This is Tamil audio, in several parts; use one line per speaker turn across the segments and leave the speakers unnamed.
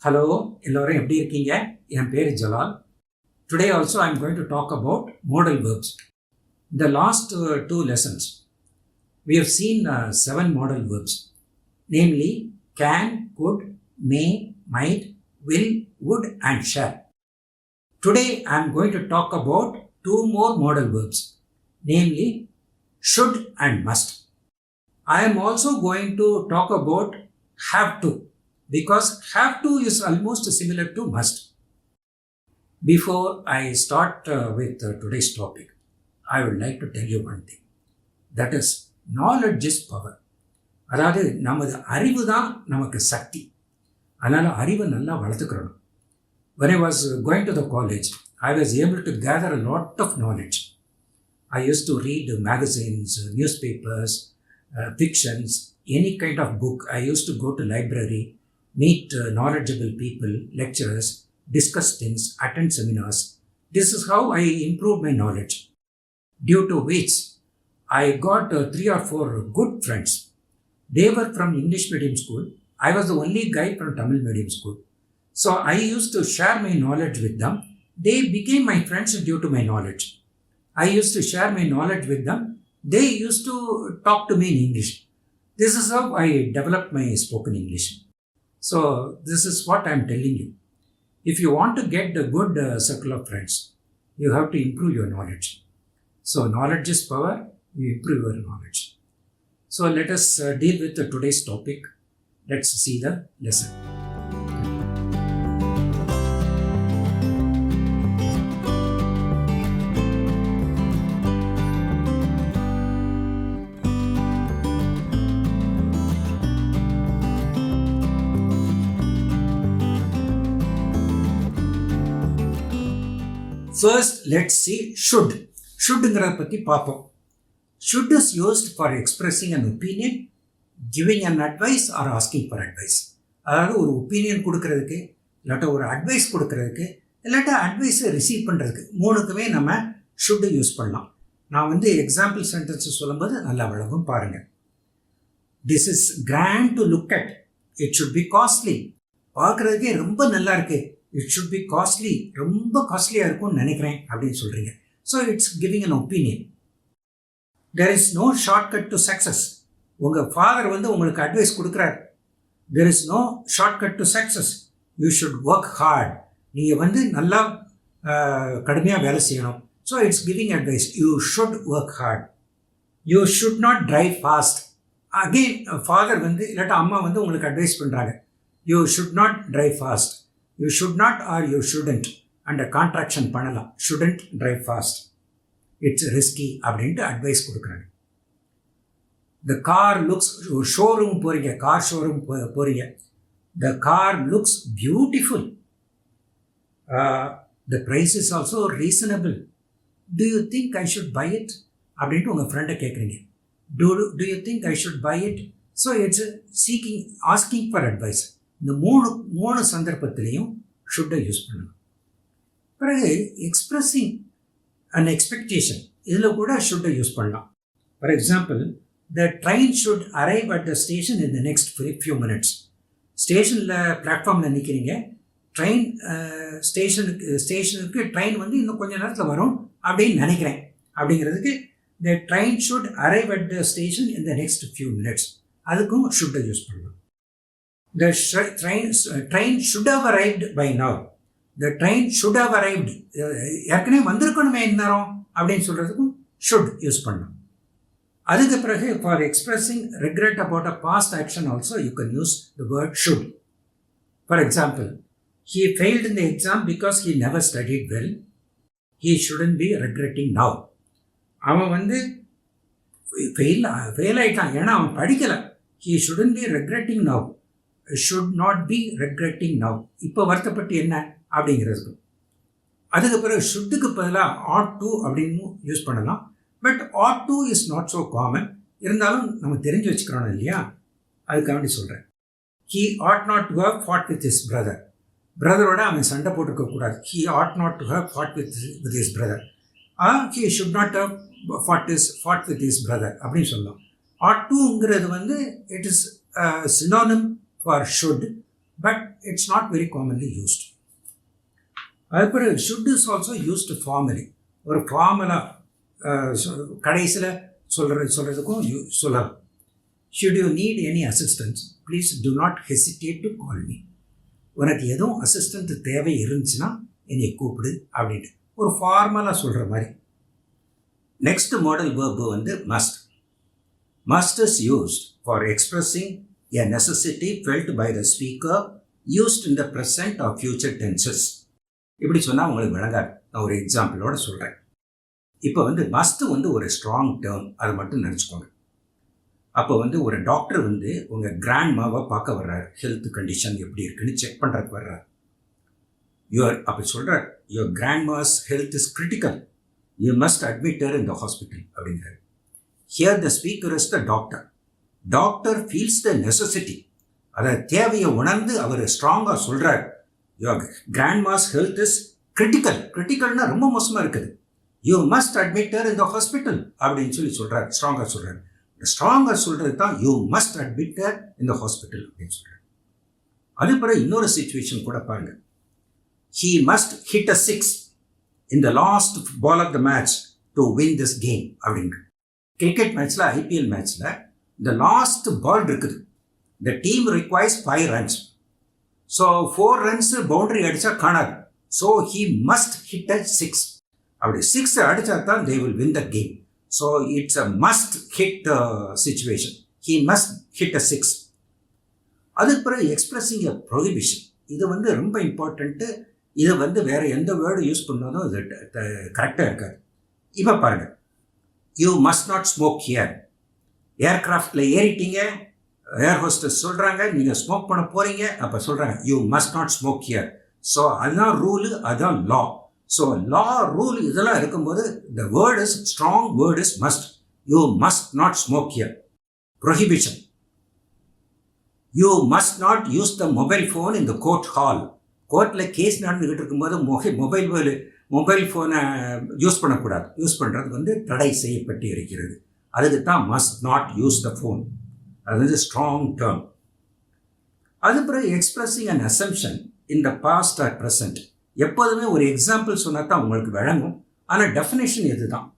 Hello, எல்லோரும் எப்படி இருக்கீங்க? என் பேர் Jalal. Today also I am going to talk about modal verbs. In the last two lessons, we have seen 7 modal verbs, namely can, could, may, might, will, would and shall. Today I am going to talk about 2 more modal verbs, namely should and must. I am also going to talk about have to, because have to is almost similar to must. Before I start with today's topic, I would like to tell you one thing. That is, knowledge is power. அதாவது நமது அறிவு தான் நமக்கு சக்தி. அதனால் அறிவை நல்லா வளர்த்துக்கிறணும். When I was going to the college, I was able to gather a lot of knowledge. I used to read magazines, newspapers, fictions, any kind of book. I used to go to library, meet knowledgeable people, lecturers, discuss things, attend seminars. This is how I improved my knowledge, due to which I got 3 or 4 good friends. They were from English medium school. I was the only guy from Tamil medium school. So I used to share my knowledge with them. They became my friends due to my knowledge. I used to share my knowledge with them. They used to talk to me in English. This is how I developed my spoken English. So this is what I am telling you. If you want to get a good circle of friends, you have to improve your knowledge. So knowledge is power, you improve your knowledge. So let us deal with today's topic. Let's see the lesson. First, let's see should. Shouldங்கிறத பற்றி பார்ப்போம். Should is used for expressing an opinion, giving an advice or asking for advice. அதாவது ஒரு ஒப்பீனியன் கொடுக்கறதுக்கு, இல்லாட்டா ஒரு அட்வைஸ் கொடுக்கறதுக்கு, இல்லாட்டா அட்வைஸை ரிசீவ் பண்ணுறதுக்கு, மூணுக்குமே நம்ம should யூஸ் பண்ணலாம். நான் எக்ஸாம்பிள் சென்டென்ஸ் சொல்லும்போது நல்லா விளங்கும் பாருங்கள். This is grand to look at. It should be costly. பார்க்குறதுக்கே ரொம்ப நல்லா இருக்கு. It should be costly. ரொம்ப காஸ்ட்லியாக இருக்கும்னு நினைக்கிறேன் அப்படின்னு சொல்கிறீங்க. So it's giving an opinion. There is no shortcut to success. உங்கள் ஃபாதர் உங்களுக்கு அட்வைஸ் கொடுக்குறாரு. There is no shortcut to success. You should work hard. நீங்கள் நல்லா கடுமையாக வேலை செய்யணும். So it's giving advice. You should work hard. You should not drive fast. Again father இல்லாட்டா அம்மா உங்களுக்கு அட்வைஸ் பண்ணுறாங்க. You should not drive fast. You should not or you shouldn't and a contraction பண்ணலாம். Shouldn't drive fast. It's risky அப்படின்ட்டு அட்வைஸ் கொடுக்குறாங்க. The car looks, ஷோரூம் போகிறீங்க, கார் ஷோரூம் போகிறீங்க. The car looks beautiful. The price is also reasonable. Do you think I should buy it? அப்படின்ட்டு உங்கள் ஃப்ரெண்டை கேட்குறீங்க. Do you think I should buy it? So it's seeking, asking for advice. இந்த மூணு சந்தர்ப்பத்திலையும் ஷுட்டை யூஸ் பண்ணலாம். பிறகு எக்ஸ்பிரஸிங் அண்ட் எக்ஸ்பெக்டேஷன், இதில் கூட ஷுட்டை யூஸ் பண்ணலாம். For example, the train should arrive at the station in the next few minutes. ஸ்டேஷனில் பிளாட்ஃபார்மில் நிற்கிறீங்க. ட்ரெயின் ஸ்டேஷனுக்கு ட்ரெயின் இன்னும் கொஞ்சம் நேரத்தில் வரும் அப்படின்னு நினைக்கிறேன். அப்படிங்கிறதுக்கு த train should arrive at the station in the next few minutes, அதுக்கும் ஷுட்டை யூஸ் பண்ணலாம். The train should have arrived by now. The train should have arrived. ஏற்கனவே வந்திருக்கணுமே இந்நேரம் அப்படின்னு சொல்கிறதுக்கும் should யூஸ் பண்ணலாம். அதுக்கு பிறகு for expressing regret about a past action also you can use the word should. For example, he failed in the exam because he never studied well. He shouldn't be regretting now. அவன் ஃபெயில் ஆகிட்டான், ஏன்னா அவன் படிக்கலை. He shouldn't be regretting now. should not be regretting now. இப்போ வருத்தப்பட்டு என்ன அப்படிங்கிறதுக்கு. அதுக்கு பிறகு ஷுட்டுக்கு பதிலாக ought to அப்படின்னு யூஸ் பண்ணலாம். But ought to is not so common. இருந்தாலும் நம்ம தெரிஞ்சு வச்சுக்கிறோம் இல்லையா, அதுக்காண்டி சொல்கிறேன். He ought not to have fought with his brother. பிரதரோட அவன் சண்டை போட்டிருக்கக்கூடாது. He ought not to have fought with his brother. He should not have fought with his brother அப்படின்னு சொல்லலாம். ought toங்கிறது it is synonym for should, but it's not very commonly used. அதுக்கப்புறம் should is also used formally. ஒரு ஃபார்மலாக கடைசியில் சொல்கிறதுக்கும் சொல்லலாம். should you need any assistance, please do not hesitate to call me. உனக்கு எதுவும் அசிஸ்டன்ட் தேவை இருந்துச்சுன்னா என்னை கூப்பிடு அப்படின்ட்டு ஒரு ஃபார்மலாக சொல்கிற மாதிரி. நெக்ஸ்ட் மாடல் வேர்பு வந்து must. Must is used for expressing a necessity felt by the speaker, used in the present or future tenses. இப்படி சொன்னால் உங்களுக்கு விளங்காது. நான் ஒரு எக்ஸாம்பிளோட சொல்கிறேன். இப்போ வந்து மஸ்ட் வந்து ஒரு ஸ்ட்ராங் டேர்ம், அதை மட்டும் நினச்சிக்கோங்க. அப்போ வந்து ஒரு டாக்டர் வந்து உங்கள் கிராண்ட்மாவை பார்க்க வர்றாரு, ஹெல்த் கண்டிஷன் எப்படி இருக்குன்னு செக் பண்ணுறதுக்கு வர்றாரு. அப்போ சொல்கிறார், your grandma's health is critical, you must admit her in the hospital அப்படிங்கிறார். Here the speaker is the doctor. Doctor feels the necessity, அதை தேவையை உணர்ந்து அவர் ஸ்ட்ராங்காக சொல்கிறார். Your grandma's health is critical. கிரிட்டிக்கல்னா ரொம்ப மோசமாக இருக்குது. You must admit her in the hospital அப்படின்னு சொல்கிறார். ஸ்ட்ராங்காக சொல்கிறார். ஸ்ட்ராங்காக சொல்கிறது தான் you must admit her in the hospital அப்படின்னு சொல்கிறார். அது பிறகு இன்னொரு சிச்சுவேஷன் கூட பாருங்கள். He must hit a 6 in the last ball of the match to win this game அப்படிங்க. கிரிக்கெட் மேட்ச்சில், ஐபிஎல் மேட்ச்சில் இந்த லாஸ்ட் பால் இருக்குது. the team requires 5 runs. So 4 runs boundary அடித்தா காணாது. So he must hit a 6. அப்படி 6 அடித்தா தான் they will win the game. So it's a must hit situation. he must hit a 6. அதுக்கு பிறகு எக்ஸ்பிரஸிங் a prohibition. இது வந்து ரொம்ப இம்பார்ட்டண்ட்டு. இதை வந்து வேறு எந்த வேர்டு யூஸ் பண்ணாலும் இது கரெக்டாக இருக்காது. இப்போ பாருங்கள், you must not smoke here. ஏர்க்ராஃப்டில் ஏறிட்டீங்க, ஏர் ஹோஸ்டஸ் சொல்கிறாங்க நீங்கள் ஸ்மோக் பண்ண போகிறீங்க. அப்போ சொல்கிறாங்க you must not smoke here. So அதுதான் ரூலு, அதுதான் லா. ஸோ லா, ரூல் இதெல்லாம் இருக்கும்போது the word is strong word is must. You must not smoke here. Prohibition, you must not use the mobile phone in the court hall. கோர்ட்டில் கேஸ் நடந்துக்கிட்டு இருக்கும்போது மொபைல் ஃபோனை யூஸ் பண்ணக்கூடாது. யூஸ் பண்ணுறது வந்து தடை செய்யப்பட்டு இருக்கிறது. அதுக்கு தான் must not use the phone. அது வந்து ஸ்ட்ராங் டேர்ம். அது பிறகு expressing an assumption in the past or present. எப்போதுமே ஒரு எக்ஸாம்பிள் சொன்னால் தான் உங்களுக்கு வழங்கும். ஆனால் டெஃபினேஷன் எது தான்.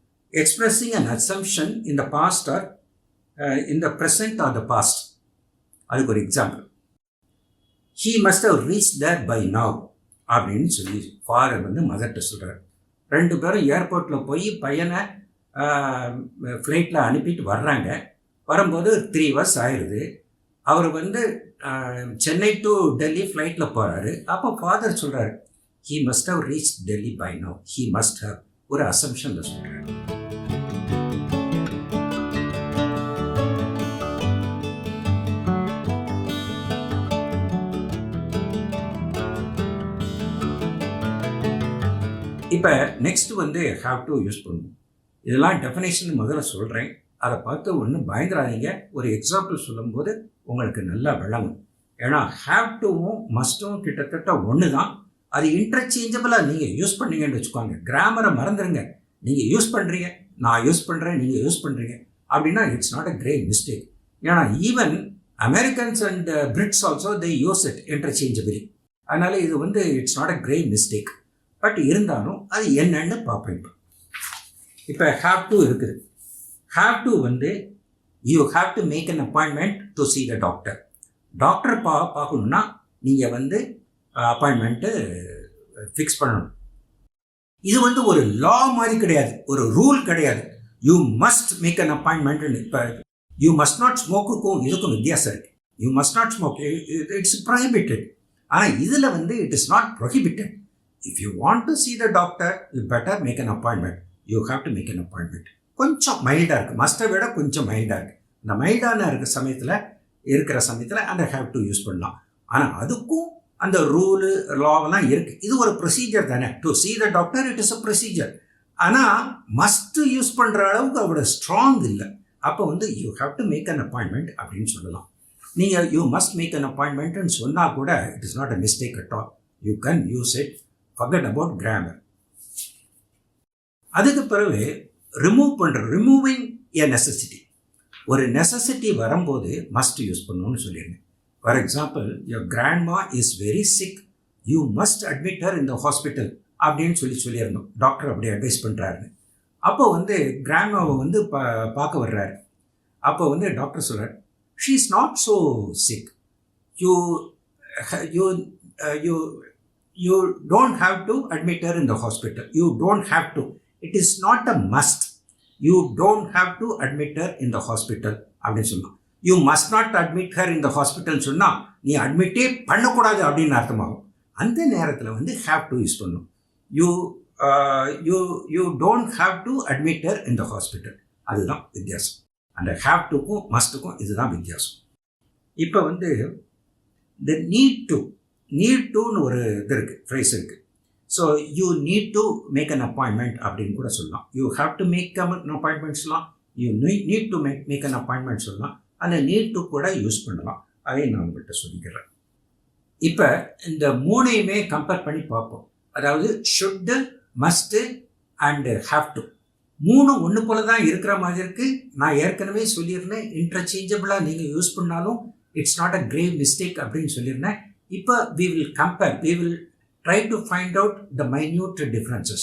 Expressing an assumption in the past or in the present or the past. அதுக்கு ஒரு example. he must have reached there by now அப்படின்னு சொல்லி ஃபாதர் வந்து மதர்கிட்ட சொல்கிறார். 2 பேரும் ஏர்போர்ட்டில் போய் பையனை ஃப்ளைட்டில் அனுப்பிட்டு வர்றாங்க. வரும்போது 3 hours ஆயிடுது. அவர் வந்து சென்னை டு டெல்லி ஃப்ளைட்டில் போகிறாரு. அப்போ ஃபாதர் சொல்கிறார், he must have reached Delhi by now. he must have ஒரு அசம்ஷனில் சொல்கிறார். இப்போ நெக்ஸ்ட் வந்து ஹாவ் டு யூஸ் பண்ணணும். இதெல்லாம் டெஃபினேஷன் முதல்ல சொல்கிறேன். அதை பார்த்து ஒன்றும் பயந்துடாதீங்க. ஒரு எக்ஸாம்பிள் சொல்லும்போது உங்களுக்கு நல்லா விளங்கும். ஏன்னா ஹாவ் டுவும் மஸ்ட்டும் கிட்டத்தட்ட ஒன்று தான். அது இன்டர்சேஞ்சபிளாக நீங்கள் யூஸ் பண்ணீங்கன்னு வச்சுக்கோங்க. கிராமரை மறந்துடுங்க. நீங்கள் யூஸ் பண்ணுறீங்க, நான் யூஸ் பண்ணுறேன், நீங்கள் யூஸ் பண்ணுறீங்க அப்படின்னா it's not a great mistake. ஏன்னா even Americans and Brits also they use it interchangeably. அதனால் இது வந்து it's not a great mistake. But இருந்தாலும் அது என்னன்னு பார்ப்பேன். இப்போ ஹாவ் டு இருக்குது. ஹாவ் டு வந்து you have to make an appointment to see the doctor. Doctor பார்க்கணுன்னா நீங்கள் வந்து அப்பாயின்மெண்ட்டு ஃபிக்ஸ் பண்ணணும். இது வந்து ஒரு லா மாதிரி கிடையாது, ஒரு ரூல் கிடையாது. யூ மஸ்ட் மேக் அன் அப்பாயின்மெண்ட்னு. இப்போ யூ மஸ்ட் நாட் ஸ்மோக்குக்கும் இதுக்கும் வித்தியாசம் இருக்குது. You must not smoke, it's prohibited. ஆனால் இதில் வந்து it is not prohibited. If you want to see the doctor, you better make an appointment. You have to make an appointment. கொஞ்சம் மைல்டாக இருக்குது, மஸ்ட்டை விட கொஞ்சம் மைல்டாக இருக்குது. இந்த மைல்டான இருக்கிற சமயத்தில் அந்த ஹேவ் டு யூஸ் பண்ணலாம். ஆனால் அதுக்கும் அந்த ரூலு லாவெல்லாம் இருக்குது. இது ஒரு ப்ரொசீஜர் தானே. To see the doctor, it is a procedure. ஆனால் மஸ்ட்டு யூஸ் பண்ணுற அளவுக்கு அவரோட ஸ்ட்ராங் இல்லை. அப்போ வந்து you have to make an appointment அப்படின்னு சொல்லலாம். நீங்கள் யூ மஸ்ட் மேக் அன் அப்பாயின்மெண்ட்னு சொன்னால் கூட it is not a mistake at all. You can use it. forget about grammar. அதுக்கு பிறகு ரிமூவிங் a necessity. ஒரு நெசசிட்டி வரும்போது மஸ்ட் யூஸ் பண்ணணும்னு சொல்லிடுங்க. For example your grandma is very sick, you must admit her in the hospital அப்படின்னு சொல்லியிருந்தோம். டாக்டர் அப்படி அட்வைஸ் பண்ணுறாருன்னு. அப்போ வந்து கிராண்ட்மாவை வந்து பார்க்க வர்றாரு. அப்போ வந்து டாக்டர் சொல்கிறார், she is not so sick, you you you you don't have to admit her in the hospital, you don't have to, it is not a must, you don't have to admit her in the hospital அப்படின்னு சொன்னான். You must not admit her in the hospital சொன்னால் நீ அட்மிட்டே பண்ணக்கூடாது அப்படின்னு அர்த்தமாகும். அந்த நேரத்தில் வந்து ஹாவ் டு யூஸ் பண்ணும். You don't have to admit her in the hospital. அதுதான் வித்தியாசம். அந்த ஹாவ் டுக்கும் மஸ்ட்டுக்கும் இதுதான் வித்தியாசம். இப்போ வந்து இந்த நீட் டுன்னு ஒரு இது இருக்குது, ஃப்ரேஸ் இருக்குது. So you need to make an appointment அப்படின்னு கூட சொல்லலாம். You have to make an appointment சொல்லலாம், you need to make an appointment சொல்லலாம். அந்த நீட் டு கூட யூஸ் பண்ணலாம். அதை நான் உங்கள்கிட்ட சொல்லிக்கிறேன். இப்போ இந்த மூணையுமே கம்பேர் பண்ணி பார்ப்போம். அதாவது should, must and have to, மூணும் ஒன்று போல தான் இருக்கிற மாதிரி இருக்குது. நான் ஏற்கனவே சொல்லியிருந்தேன், இன்டர்சேஞ்சபிளாக நீங்கள் யூஸ் பண்ணாலும் it's not a grave mistake அப்படின்னு சொல்லியிருந்தேன். இப்போ we will compare, we will try to find out the minute differences.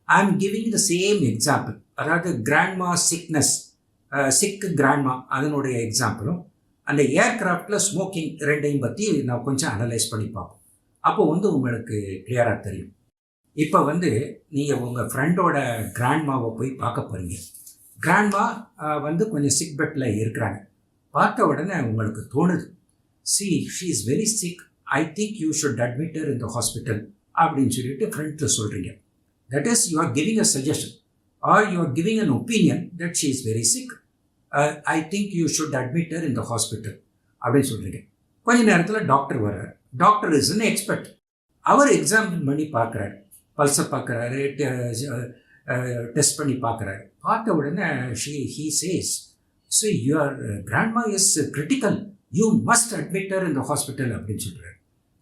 I am giving the same example. அதாவது கிராண்ட்மா சிக்னஸ், சிக் கிராண்ட்மா அதனுடைய எக்ஸாம்பிளும், அந்த ஏர்கிராஃப்டில் ஸ்மோக்கிங் ரெண்டையும் பற்றி நான் கொஞ்சம் அனலைஸ் பண்ணி பார்ப்போம். அப்போ வந்து உங்களுக்கு கிளியராக தெரியும். இப்போ வந்து நீங்கள் உங்கள் ஃப்ரெண்டோட கிராண்ட்மாவை போய் பார்க்க போகிறீங்க. கிராண்ட்மா வந்து கொஞ்சம் சிக் பெட்டில் இருக்கிறாங்க. பார்த்த உடனே உங்களுக்கு தோணுது, சி she is very sick, I think you should admit her in the hospital அப்படின்னு சொல்லிட்டு ஃப்ரெண்டில் சொல்கிறீங்க. That is you are giving a suggestion or you are giving an opinion that she is very sick, I think you should admit her in the hospital அப்படின்னு சொல்கிறீங்க. கொஞ்ச நேரத்தில் டாக்டர் வர்றார். Doctor is an expert. அவர் எக்ஸாமின் பண்ணி பார்க்குறாரு, பல்ஸை பார்க்குறாரு, டெஸ்ட் பண்ணி பார்க்குறாரு. பார்த்த உடனே he says, so your grandma is critical, you must admit her in the hospital அப்படின்னு சொல்கிறாரு.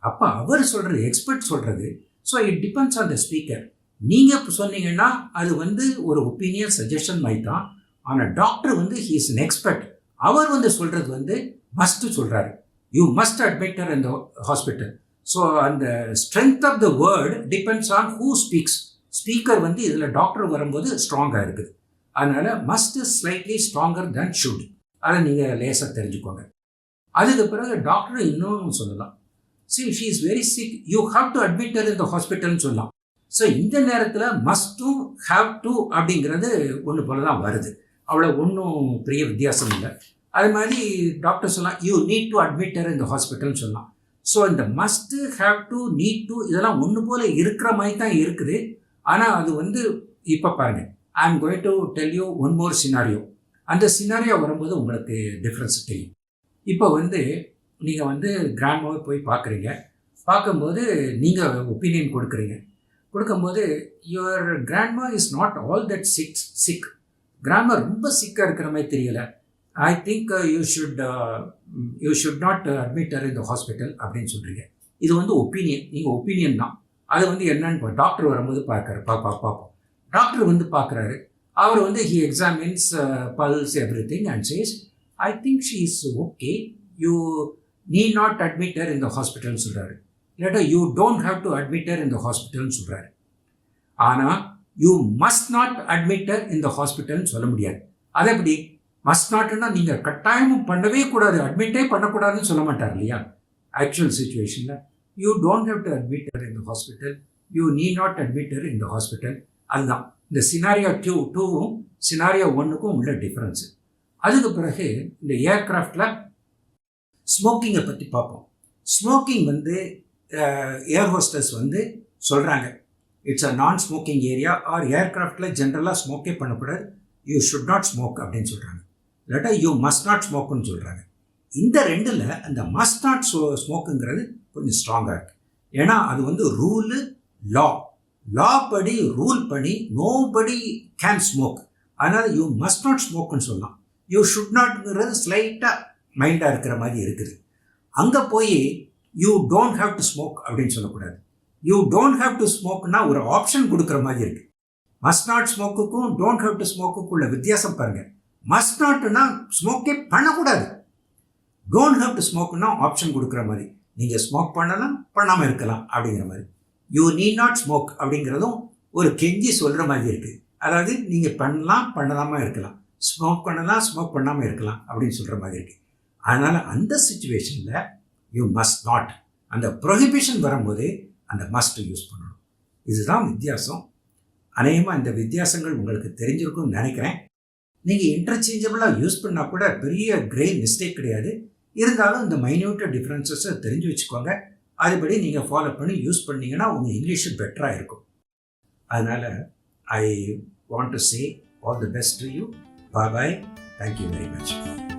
அப்போ அவர் சொல்கிறது, எக்ஸ்பர்ட் சொல்கிறது, so it depends on the speaker. நீங்கள் சொன்னீங்கன்னா அது வந்து ஒரு ஒப்பீனியன் சஜஷன் மாதிரி தான். ஆனால் டாக்டர் வந்து ஹீ இஸ் அன் எக்ஸ்பர்ட். அவர் வந்து சொல்கிறது வந்து மஸ்ட்டு சொல்கிறாரு, you must admit her in the hospital. So அந்த strength of the word depends on who speaks. Speaker வந்து இதில் டாக்டர் வரும்போது ஸ்ட்ராங்காக இருக்குது. அதனால் must is slightly stronger than should. அதை நீங்கள் லேசாக தெரிஞ்சுக்கோங்க. அதுக்கு பிறகு டாக்டர் இன்னும் சொல்லலாம், see she is very sick, you have to admit her in the ஹாஸ்பிட்டல்னு சொல்லலாம். ஸோ இந்த நேரத்தில் மஸ்ட்டும் ஹாவ் டு அப்படிங்கிறது ஒன்று போல தான் வருது. அவ்வளோ ஒன்றும் பெரிய வித்தியாசம் இல்லை. அது மாதிரி டாக்டர் சொல்லலாம், you need to admit her in the ஹாஸ்பிட்டல்னு சொல்லலாம். ஸோ இந்த must, have to, need to இதெல்லாம் ஒன்று போல் இருக்கிற மாதிரி தான் இருக்குது. ஆனால் அது வந்து இப்போ பாருங்கள், I am going to tell you one more scenario. அந்த சினாரியோ வரும்போது உங்களுக்கு டிஃப்ரென்ஸ் தெரியும். இப்போ வந்து நீங்கள் வந்து கிராண்ட்மாவை போய் பார்க்குறீங்க. பார்க்கும்போது நீங்கள் ஒப்பீனியன் கொடுக்கும்போது your grandma is not all that sick. Grandma ரொம்ப சிக்காக இருக்கிற மாதிரி தெரியலை. I think you should not admit her in the hospital அப்படின்னு சொல்கிறீங்க. இது வந்து ஒப்பீனியன், நீங்கள் ஒப்பீனியன் தான். அது வந்து என்னன்னு டாக்டர் வரும்போது பார்ப்போம். டாக்டர் வந்து பார்க்குறாரு. அவர் வந்து he examines pulse everything and says, I think she is okay, you need not admit her in the ஹாஸ்பிட்டல்னு சொல்கிறாரு. இல்லாட்டா you don't have to admit her in the ஹாஸ்பிட்டல்னு சொல்கிறாரு. ஆனால் you must not admit her in the ஹாஸ்பிட்டல்னு சொல்ல முடியாது. அதை எப்படி மஸ்ட் நாட்னா நீங்கள் கட்டாயமும் பண்ணவே கூடாது, அட்மிட்டே பண்ணக்கூடாதுன்னு சொல்ல மாட்டார் இல்லையா? ஆக்சுவல் சுச்சுவேஷனில் you don't have to admit her in the hospital, you need not admit her in the hospital. அதுதான் இந்த சினாரியோ 2வும் சினாரியோ 1க்கும் உள்ள டிஃப்ரென்ஸு. அதுக்கு பிறகு இந்த ஏர்கிராஃப்டில் ஸ்மோக்கிங்கை பற்றி பார்ப்போம். ஸ்மோக்கிங் வந்து ஏர் ஹோஸ்டர்ஸ் வந்து சொல்கிறாங்க, இட்ஸ் அ நான் ஸ்மோக்கிங் ஏரியா ஆர் ஏர்கிராஃப்டில் ஜென்ரலாக ஸ்மோக்கே பண்ணக்கூடாது, யூ ஷுட் நாட் ஸ்மோக் அப்படின்னு சொல்கிறாங்க. இல்லாட்டா யூ மஸ்ட் நாட் ஸ்மோக்குன்னு சொல்கிறாங்க. இந்த ரெண்டில் அந்த மஸ்ட் நாட் ஸ்மோக்குங்கிறது கொஞ்சம் ஸ்ட்ராங்காக இருக்குது. ஏன்னா அது வந்து ரூலு, லா படி ரூல் படி நோபடி கேன் ஸ்மோக். அதனால் யூ மஸ்ட் நாட் ஸ்மோக்குன்னு சொல்லலாம். யூ ஷுட் நாட்ங்கிறது ஸ்லைட்டாக மைல்டாக இருக்கிற மாதிரி இருக்குது. அங்கே போய் you don't have to smoke அப்படின்னு சொல்லக்கூடாது. யூ டோன்ட் ஹாவ் டு ஸ்மோக்னா ஒரு ஆப்ஷன் கொடுக்குற மாதிரி இருக்குது. மஸ்ட் நாட் ஸ்மோக்குக்கும் டோன்ட் ஹாவ் டு ஸ்மோக்குக்கும் உள்ள வித்தியாசம் பாருங்கள். மஸ்ட் நாட்னா ஸ்மோக்கே பண்ணக்கூடாது, டோன்ட் ஹேவ் டு ஸ்மோக்னா ஆப்ஷன் கொடுக்குற மாதிரி. நீங்கள் ஸ்மோக் பண்ணலாம், பண்ணாமல் இருக்கலாம் அப்படிங்கிற மாதிரி. யூ நீட் நாட் ஸ்மோக் அப்படிங்கிறதும் ஒரு கெஞ்சி சொல்கிற மாதிரி இருக்குது. அதாவது நீங்கள் பண்ணலாம், பண்ணலாமல் இருக்கலாம், ஸ்மோக் பண்ணலாம், ஸ்மோக் பண்ணாமல் இருக்கலாம் அப்படின்னு சொல்கிற மாதிரி இருக்குது. அதனால் அந்த சுச்சுவேஷனில் யூ மஸ்ட் நாட், அந்த ப்ரொஹிபிஷன் வரும்போது அந்த மஸ்ட் யூஸ் பண்ணணும். இதுதான் வித்தியாசம். அநேகமாக இந்த வித்தியாசங்கள் உங்களுக்கு தெரிஞ்சிருக்கும்னு நினைக்கிறேன். நீங்கள் இன்டர்சேஞ்சபிளாக யூஸ் பண்ணால் கூட பெரிய கிரே மிஸ்டேக் கிடையாது. இருந்தாலும் இந்த மைன்யூட் டிஃப்ரென்சஸை தெரிஞ்சு வச்சுக்கோங்க. அதுபடி நீங்கள் ஃபாலோ பண்ணி யூஸ் பண்ணிங்கன்னா உங்கள் இங்கிலீஷு பெட்டராக இருக்கும். அதனால் I want to say all the best to you. Bye bye. Thank you very much.